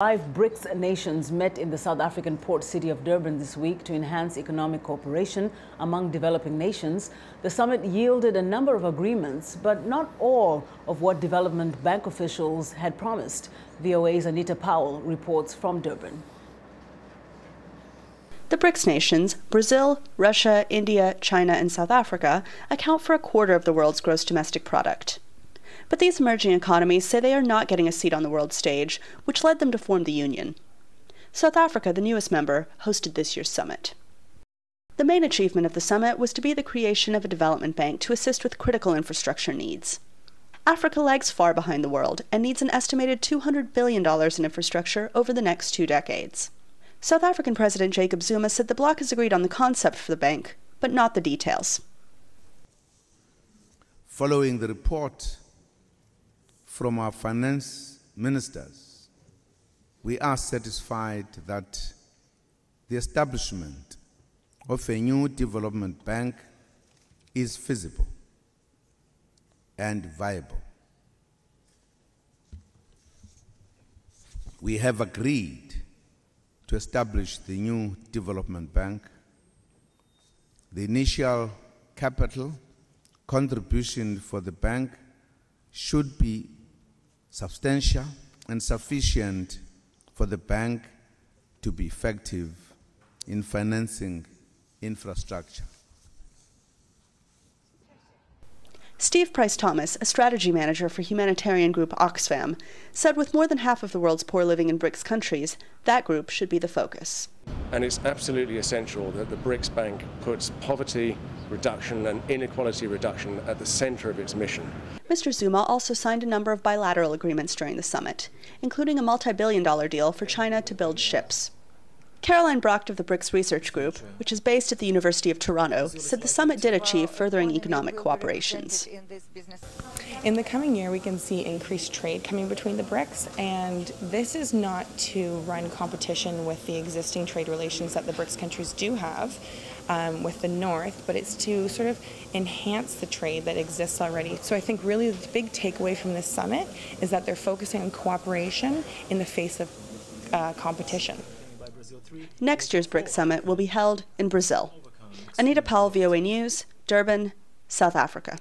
5 BRICS nations met in the South African port city of Durban this week to enhance economic cooperation among developing nations. The summit yielded a number of agreements, but not all of what development bank officials had promised. VOA's Anita Powell reports from Durban. The BRICS nations, Brazil, Russia, India, China, and South Africa, account for a quarter of the world's gross domestic product. But these emerging economies say they are not getting a seat on the world stage, which led them to form the Union. South Africa, the newest member, hosted this year's summit. The main achievement of the summit was to be the creation of a development bank to assist with critical infrastructure needs. Africa lags far behind the world and needs an estimated $200 billion in infrastructure over the next 2 decades. South African President Jacob Zuma said the bloc has agreed on the concept for the bank, but not the details. Following the report from our finance ministers, we are satisfied that the establishment of a new development bank is feasible and viable. We have agreed to establish the new development bank. The initial capital contribution for the bank should be substantial and sufficient for the bank to be effective in financing infrastructure. Steve Price-Thomas, a strategy manager for humanitarian group Oxfam, said with more than half of the world's poor living in BRICS countries, that group should be the focus. And it's absolutely essential that the BRICS Bank puts poverty reduction and inequality reduction at the center of its mission. Mr. Zuma also signed a number of bilateral agreements during the summit, including a multi-billion-dollar deal for China to build ships. Caroline Brocht of the BRICS Research Group, which is based at the University of Toronto, said the summit did achieve furthering economic cooperations. In the coming year, we can see increased trade coming between the BRICS, and this is not to run competition with the existing trade relations that the BRICS countries do have with the North, but it's to sort of enhance the trade that exists already. So I think really the big takeaway from this summit is that they're focusing on cooperation in the face of competition. Next year's BRICS Summit will be held in Brazil. Anita Powell, VOA News, Durban, South Africa.